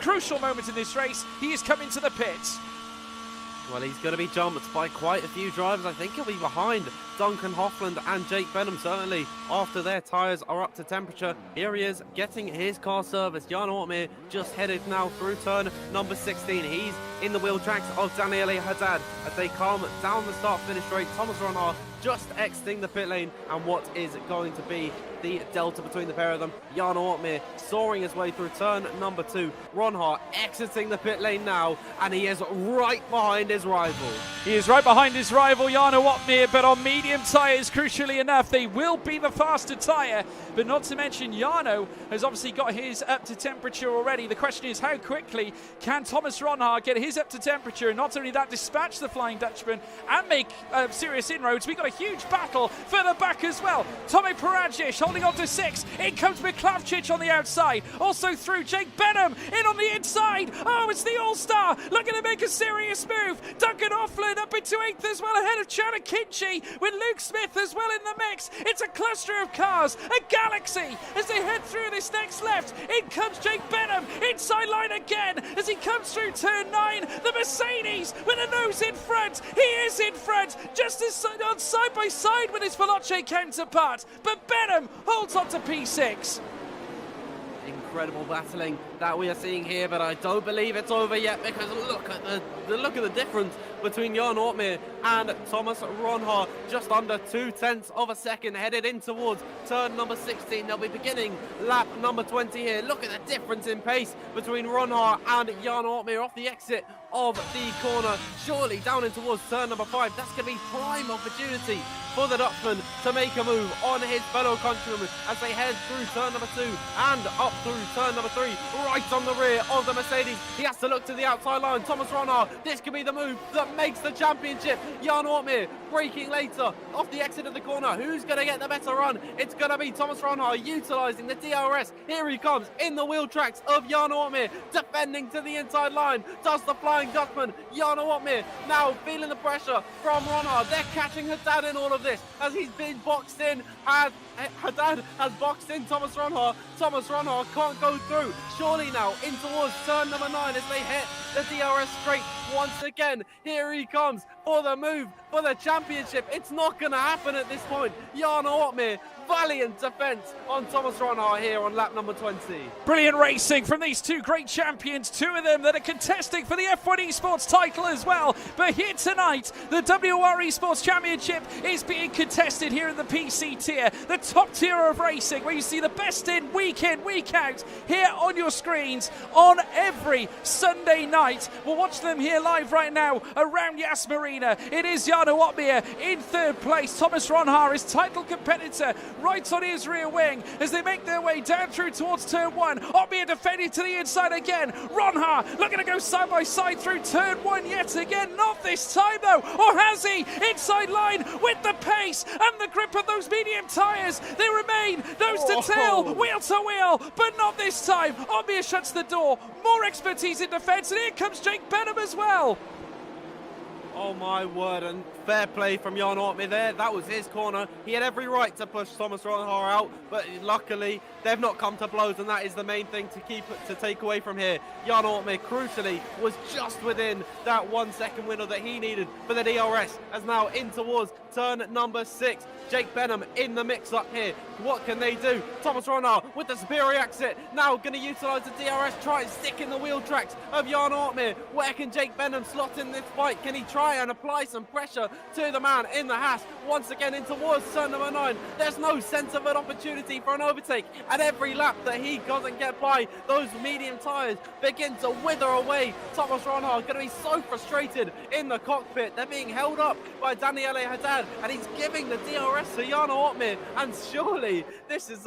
crucial moment in this race. He is coming to the pits. Well, he's going to be jumped by quite a few drivers. I think he'll be behind Duncan Hoffland and Jake Benham, certainly, after their tyres are up to temperature. Here he is, getting his car serviced. Jarno Opmeer just headed now through turn number 16. He's in the wheel tracks of Daniele Haddad as they come down the start-finish straight. Thomas Ronhaar just exiting the pit lane, and what is going to be the delta between the pair of them. Jarno Opmeer soaring his way through turn number 2. Ronhaar exiting the pit lane now, and he is right behind his rival. He is right behind his rival, Jarno Opmeer, but on medium tyres, crucially enough. They will be the faster tyre, but not to mention Jarno has obviously got his up to temperature already. The question is, how quickly can Thomas Ronhaar get his up to temperature, and not only that, dispatch the Flying Dutchman and make serious inroads. We've got a huge battle further back as well. Tomi Paradzic holding on to 6. In comes Miklavčić on the outside. Also through Jake Benham in on the inside. Oh, it's the All-Star looking to make a serious move. Duncan Hoffland up into 8th as well, ahead of Chad Kinchi, with Luke Smith as well in the mix. It's a cluster of cars, a galaxy, as they head through this next left. In comes Jake Benham, inside line again, as he comes through turn 9. The Mercedes with a nose in front. He is in front, just as on side by side with his Veloce counterpart. But Benham holds on to P6. Incredible battling that we are seeing here, but I don't believe it's over yet, because look at the difference between Jarno Opmeer and Thomas Ronhaar. Just under 0.2 of a second headed in towards turn number 16. They'll be beginning lap number 20 here. Look at the difference in pace between Ronhaar and Jarno Opmeer off the exit of the corner. Surely down in towards turn number 5. That's going to be prime opportunity for the Dutchman to make a move on his fellow countrymen as they head through turn number 2 and up through turn number 3, right on the rear of the Mercedes. He has to look to the outside line. Thomas Ronhaar, this could be the move that makes the championship. Jarno Opmeer braking later off the exit of the corner. Who's going to get the better run? It's going to be Thomas Ronhaar utilising the DRS. Here he comes in the wheel tracks of Jarno Opmeer, defending to the inside line. Does the Flying Dutchman. Jarno Opmeer now feeling the pressure from Ronhaar. They're catching Haddad in all of this as he's been boxed in. Haddad has boxed in Thomas Ronhaar. Thomas Ronhaar can't go through. Surely now in towards turn number 9 as they hit the DRS straight once again. Here he comes for the move for the championship. It's not going to happen at this point. Jarno Opmeer, valiant defence on Thomas Ronhaar here on lap number 20. Brilliant racing from these two great champions, two of them that are contesting for the F1 Esports title as well. But here tonight, the WOR Esports Championship is being contested here in the PC tier, the top tier of racing, where you see the best in, week out, here on your screens on every Sunday night. We'll watch them here live right now around Yas Marina. It is Jarno Opmeer in 3rd place. Thomas Ronhaar, his title competitor, right on his rear wing as they make their way down through towards turn 1. Opmeer defending to the inside again. Ronhaar looking to go side by side through turn 1 yet again. Not this time though, or has he? Inside line with the pace and the grip of those medium tyres. They remain nose to tail, wheel to wheel, but not this time. Opmeer shuts the door. More expertise in defence, and here comes Jake Benham as well. Oh my word, and fair play from Jarno Opmeer there. That was his corner. He had every right to push Thomas Ronhaar out, but luckily they've not come to blows, and that is the main thing to take away from here. Jarno Opmeer, crucially, was just within that 1 second window that he needed for the DRS, as now in towards turn number 6. Jake Benham in the mix up here. What can they do? Thomas Ronhaar with the superior exit, now going to utilise the DRS, try and stick in the wheel tracks of Jarno Opmeer. Where can Jake Benham slot in this fight? Can he try and apply some pressure to the man in the Haas? Once again in towards turn number 9. There's no sense of an opportunity for an overtake, and every lap that he doesn't get by, those medium tyres begin to wither away. Thomas Ronhaar going to be so frustrated in the cockpit. They're being held up by Daniele Haddad, and he's giving the DRS to Jarno Opmeer, and surely this is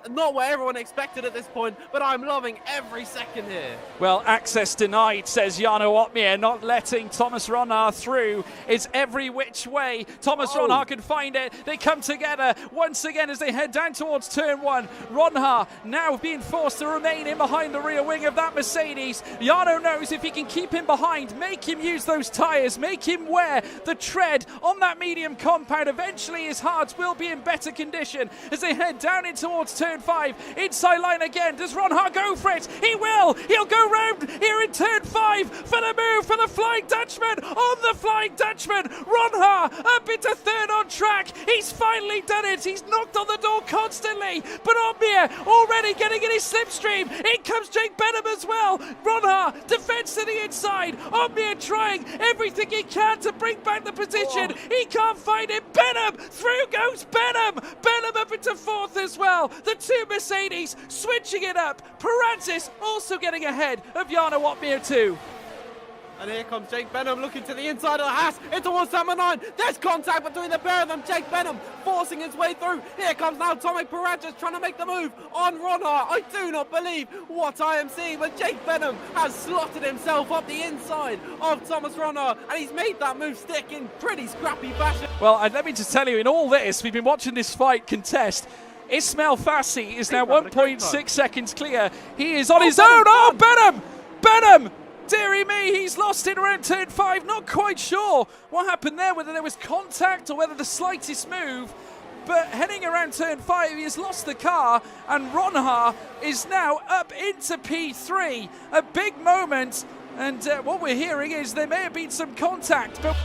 not what everyone expected at this point, but I'm loving every second here. Well, access denied, says Jarno Opmeer, not letting Thomas Ronhaar through. It's every which way Thomas Ronhaar can find it. They come together once again as they head down towards turn 1. Ronhaar now being forced to remain in behind the rear wing of that Mercedes. Jarno knows if he can keep him behind, make him use those tyres, make him wear the tread on that medium compound, eventually his heart will be in better condition as they head down in towards turn turn 5. Inside line again. Does Ronhaar go for it? He will. He'll go round here in turn 5 for the move for the Flying Dutchman. On the Flying Dutchman. Ronhaar up into third on track. He's finally done it. He's knocked on the door constantly. But Opmeer already getting in his slipstream. In comes Jake Benham as well. Ronhaar defends to the inside. Opmeer trying everything he can to bring back the position. He can't find it. Benham. Through goes Benham. Benham up into fourth as well. The two Mercedes switching it up. Perantis also getting ahead of Jarno Opmeer too. And here comes Jake Benham looking to the inside of the Haas, in towards number 9. There's contact between the pair of them. Jake Benham forcing his way through. Here comes now Tomek Perantis trying to make the move on Ronhaar. I do not believe what I am seeing, but Jake Benham has slotted himself up the inside of Thomas Ronhaar, and he's made that move stick in pretty scrappy fashion. Well, and let me just tell you, in all this, we've been watching this fight contest. Ismail Fassi is now 1.6 seconds clear. He is on his own. Oh, Benham! Benham! Deary me, he's lost it around turn 5. Not quite sure what happened there, whether there was contact or whether the slightest move. But heading around turn 5, he has lost the car, and Ronhaar is now up into P3. A big moment, and what we're hearing is there may have been some contact, but...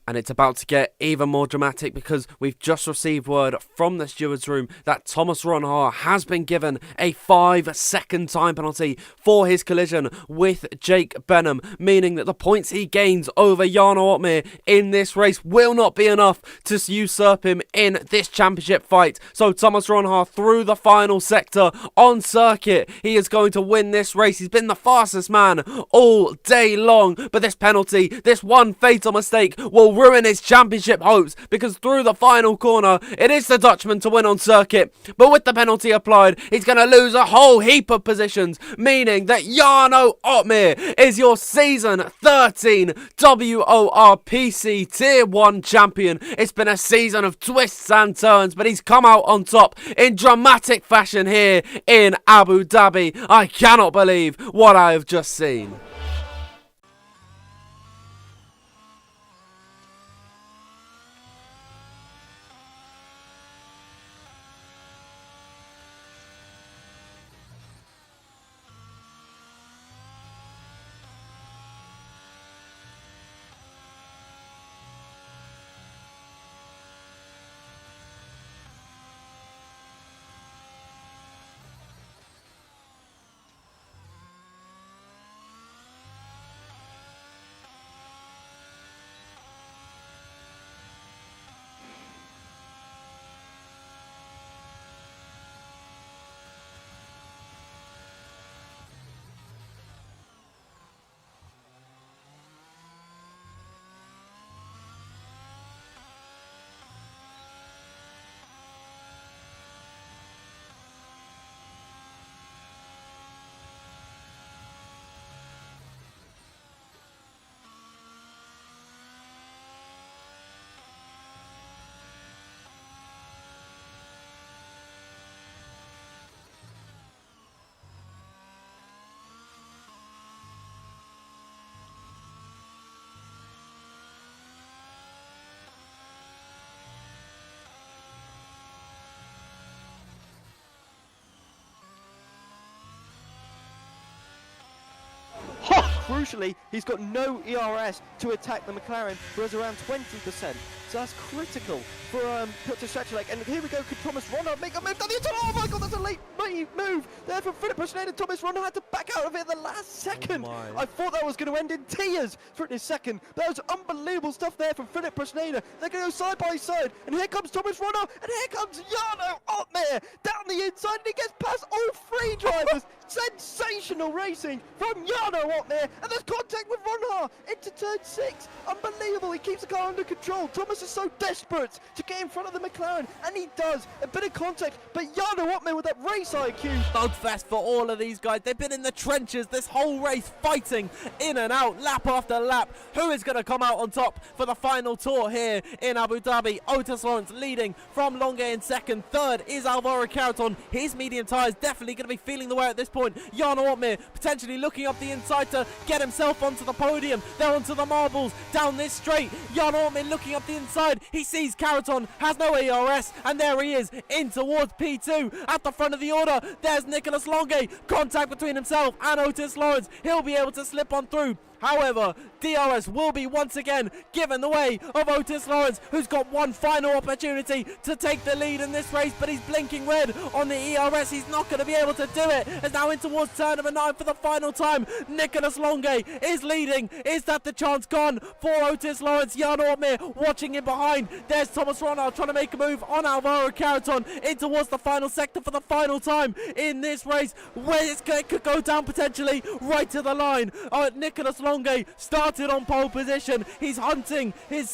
And it's about to get even more dramatic because we've just received word from the stewards room that Thomas Ronhaar has been given a 5-second time penalty for his collision with Jake Benham, meaning that the points he gains over Jarno Opmeer in this race will not be enough to usurp him in this championship fight. So Thomas Ronhaar through the final sector on circuit. He is going to win this race. He's been the fastest man all day long, but this penalty, this one fatal mistake will ruin his championship hopes, because through the final corner it is the Dutchman to win on circuit, but with the penalty applied he's going to lose a whole heap of positions, meaning that Jarno Opmeer is your season 13 WOR PC Tier 1 champion. It's been a season of twists and turns, but he's come out on top in dramatic fashion here in Abu Dhabi. I cannot believe what I have just seen. Crucially, he's got no ERS to attack the McLaren, who has around 20%. So that's critical for to stretch leg. And here we go. Could Thomas Ronhaar make a move down the inside? Oh my God, that's a late move there from Philip Schneider. Thomas Ronhaar had to back out of it at the last second. Oh I thought that was going to end in tears for a second. That was unbelievable stuff there from Philip Schneider. They're going to go side by side. And here comes Thomas Ronhaar. And here comes Jarno Opmeer down the inside. And he gets past all three drivers. Sensational racing from Jarno Opmeer. And there's contact with Ronhaar into turn 6. Unbelievable. He keeps the car under control. Thomas is so desperate to get in front of the McLaren, and he does. A bit of contact, but Jarno Opmeer with that race IQ. Slugfest for all of these guys. They've been in the trenches this whole race, fighting in and out, lap after lap. Who is going to come out on top for the final tour here in Abu Dhabi? Otis Lawrence leading from Longuet in second. Third is Alvaro Carreton. His medium tyres definitely going to be feeling the way at this point. Jarno Opmeer potentially looking up the inside to get himself onto the podium. They're onto the marbles down this straight. Jarno Opmeer looking up the inside inside. He sees Caraton, has no ERS, and there he is in towards P2 at the front of the order. There's Nicolas Longuet, contact between himself and Otis Lawrence. He'll be able to slip on through. However, DRS will be once again given the way of Otis Lawrence, who's got one final opportunity to take the lead in this race, but he's blinking red on the ERS. He's not going to be able to do it. As now in towards turn number 9 for the final time. Nicolas Longuet is leading. Is that the chance gone for Otis Lawrence? Jarno Opmeer watching in behind. There's Thomas Ronhaar trying to make a move on Alvaro Caraton in towards the final sector for the final time in this race, where it could go down potentially right to the line. Nicolas Longuet started on pole position. He's hunting his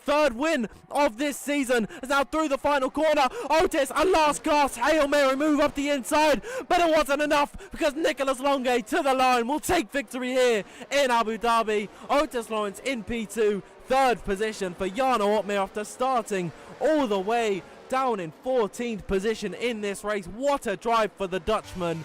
third win of this season. Is now through the final corner. Otis, a last gasp Hail Mary move up the inside, but it wasn't enough because Nicolas Longuet to the line will take victory here in Abu Dhabi. Otis Lawrence in P2, third position for Jarno Opmeer after starting all the way down in 14th position in this race. What a drive for the Dutchman.